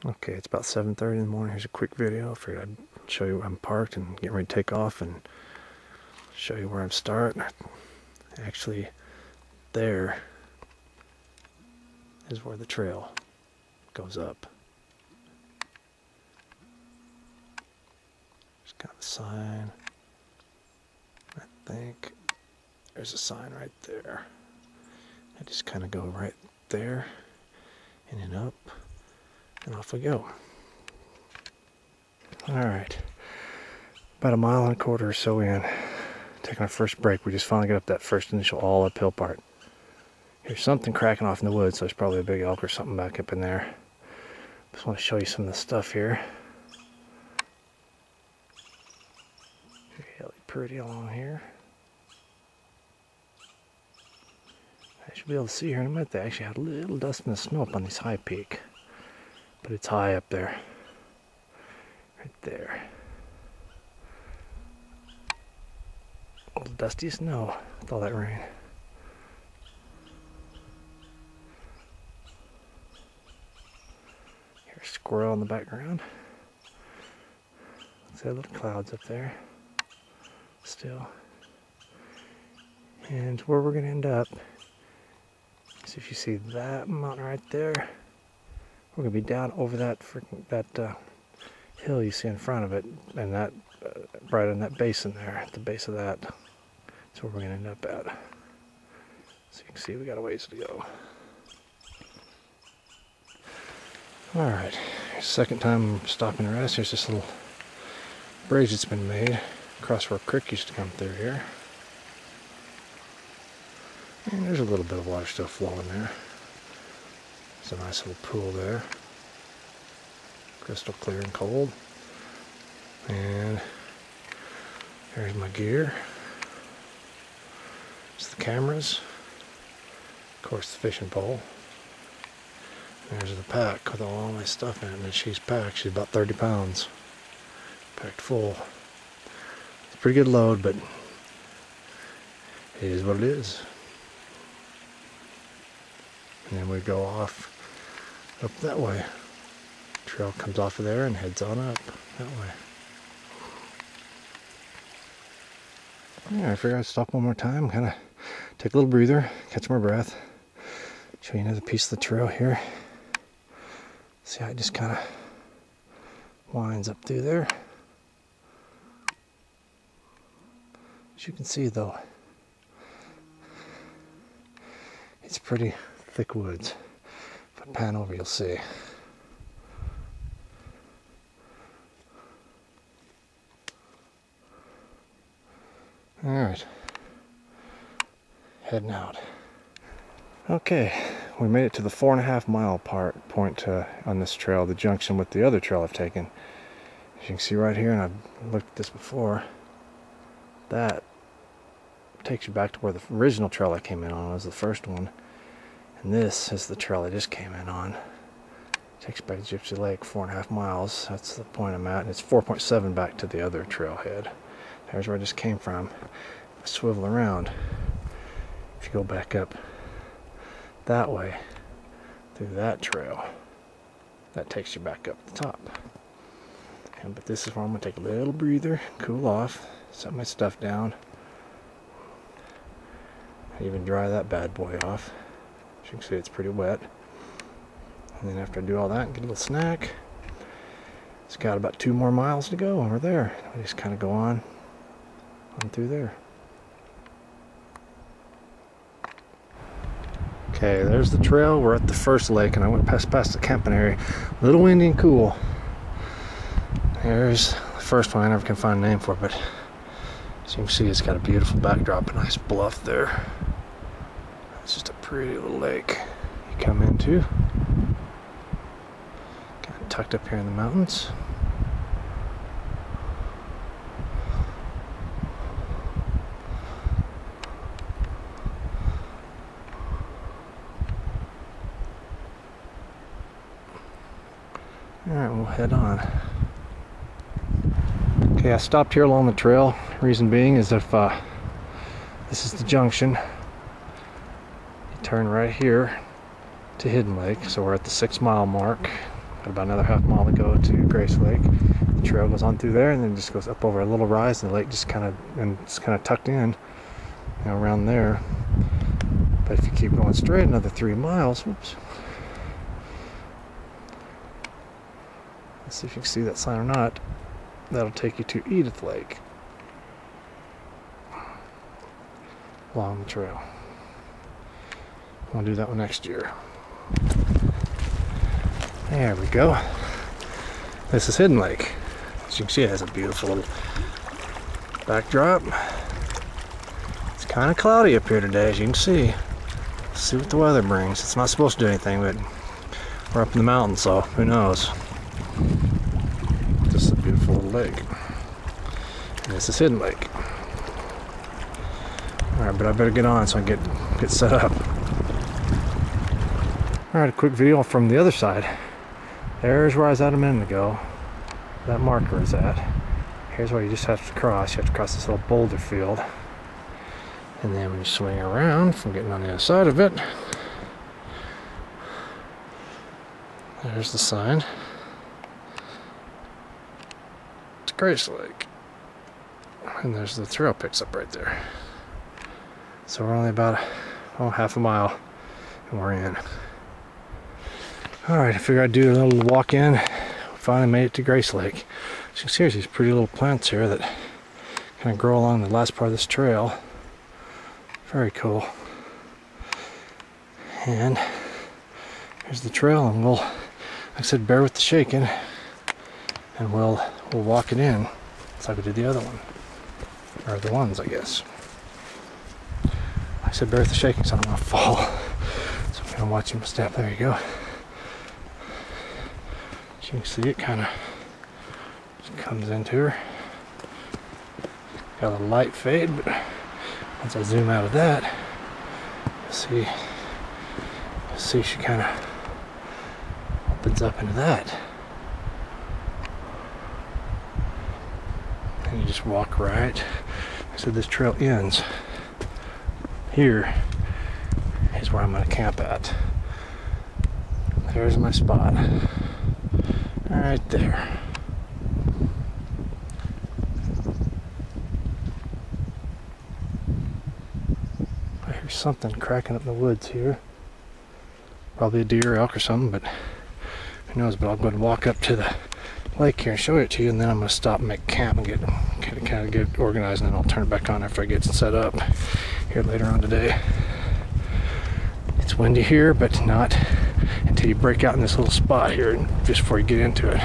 Okay, it's about 7:30 in the morning. Here's a quick video. I figured I'd show you where I'm parked and getting ready to take off and show you where I'm starting. Actually, there is where the trail goes up. There's kind of a sign. I think there's a sign right there. I just kind of go right there and then up. And off we go. Alright. About 1.25 miles or so in. Taking our first break. We just finally got up that first initial all uphill part. Here's something cracking off in the woods, so there's probably a big elk or something back up in there. Just want to show you some of the stuff here. Really pretty along here. I should be able to see here in a minute. They actually had a little dust in the snow up on this high peak. But it's high up there. Right there. A little dusty snow with all that rain. Here's a squirrel in the background. See little clouds up there. Still. And where we're going to end up is if you see that mountain right there. We're going to be down over that hill you see in front of it, and that right on that basin there, at the base of that. That's where we're going to end up at. So you can see we got a ways to go. Alright, second time stopping to rest. Here's this little bridge that's been made across where a creek used to come through here. And there's a little bit of water still flowing there. There's a nice little pool there. Crystal clear and cold. And there's my gear. It's the cameras. Of course the fishing pole. There's the pack with all my stuff in it. And she's packed. She's about 30 pounds. Packed full. It's a pretty good load, but it is what it is. And then we go off up that way. Trail comes off of there and heads on up that way. Yeah, I figured I'd stop one more time, kind of take a little breather, catch my breath, show you another piece of the trail here. See how it just kind of winds up through there. As you can see though, it's pretty thick woods. If I pan over, you'll see. Alright, heading out. Okay, we made it to the 4.5 mile point on this trail, the junction with the other trail I've taken. As you can see right here, and I've looked at this before, that takes you back to where the original trail I came in on was the first one. And this is the trail I just came in on. Takes you back to Gypsy Lake, 4.5 miles. That's the point I'm at. And it's 4.7 back to the other trailhead. There's where I just came from. I swivel around. If you go back up that way, through that trail, that takes you back up the top. But this is where I'm going to take a little breather, cool off, set my stuff down. Even dry that bad boy off. As you can see, it's pretty wet. And then after I do all that, get a little snack. It's got about 2 more miles to go over there. I just kind of go on through there. Okay, there's the trail. We're at the first lake, and I went past the camping area. A little windy and cool. There's the first one. I never can find a name for it, but as you can see, it's got a beautiful backdrop, a nice bluff there. It's just a pretty little lake you come into. Kind of tucked up here in the mountains. Alright, we'll head on. Okay, I stopped here along the trail. Reason being is if this is the junction, you turn right here to Hidden Lake. So we're at the 6 mile mark. Got about another half mile to go to Grace Lake. The trail goes on through there and then just goes up over a little rise, and the lake just kind of tucked in, you know, around there. But if you keep going straight another 3 miles, whoops. Let's see if you can see that sign or not. That'll take you to Edith Lake along the trail. We'll do that one next year. There we go. This is Hidden Lake. As you can see, it has a beautiful little backdrop. It's kind of cloudy up here today, as you can see. Let's see what the weather brings. It's not supposed to do anything, but we're up in the mountains, so who knows. This is a beautiful little lake. And this is Hidden Lake. Alright, but I better get on so I can get set up. Alright, a quick video from the other side. There's where I was at a minute ago. That marker is at. Here's where you just have to cross. You have to cross this little boulder field. And then when you swing around from getting on the other side of it, there's the sign. It's Grace Lake. And there's the trail picks up right there. So we're only about half a mile and we're in. Alright, I figured I'd do a little walk in. Finally made it to Grace Lake. As you can see, there's these pretty little plants here that kind of grow along the last part of this trail. Very cool. And here's the trail, and we'll, like I said, bear with the shaking, and we'll walk it in. It's like we did the other one. Or the ones, I guess. I said bear with the shaking, so I'm gonna fall. So I'm gonna watch him step. There you go. As you can see, it kind of just comes into her. Got a little light fade, but once I zoom out of that, you'll see she kind of opens up into that. And you just walk right. So this trail ends. Here is where I'm going to camp at. There's my spot. Right there. I hear something cracking up in the woods here. Probably a deer, elk, or something, but who knows. But I'll go and walk up to the lake here and show it to you, and then I'm going to stop and make camp and kind of get organized, and then I'll turn it back on after I get set up here later on today. It's windy here, but not until you break out in this little spot here just before you get into it.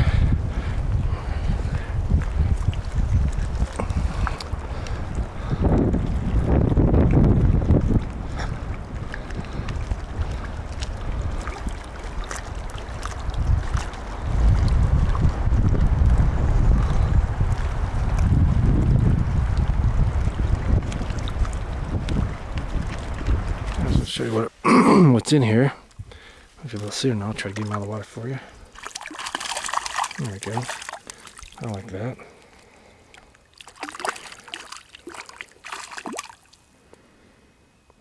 I'll show you what's in here. If you'll see, and I'll try to get him out of the water for you. There we go. I like that.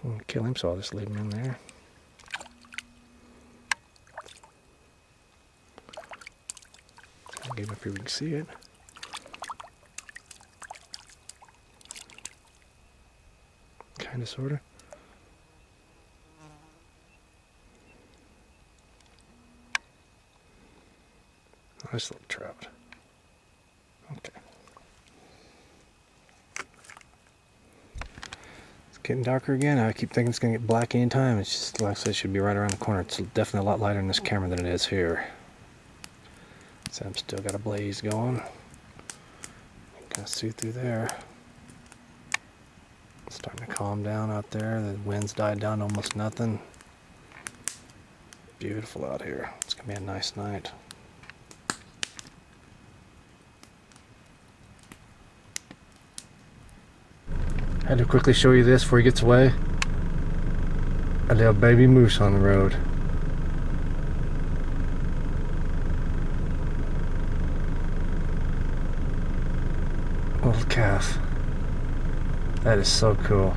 Don't want to kill him, so I'll just leave him in there. I'll get him up here, we can see it. Kind of, sort of. Nice little trout. Okay. It's getting darker again. I keep thinking it's going to get black anytime. It's just, like I said, it should be right around the corner. It's definitely a lot lighter in this camera than it is here. So I'm still got a blaze going. You can kind of see through there. It's starting to calm down out there. The wind's died down to almost nothing. Beautiful out here. It's going to be a nice night. I had to quickly show you this before he gets away. A little baby moose on the road. Little calf. That is so cool.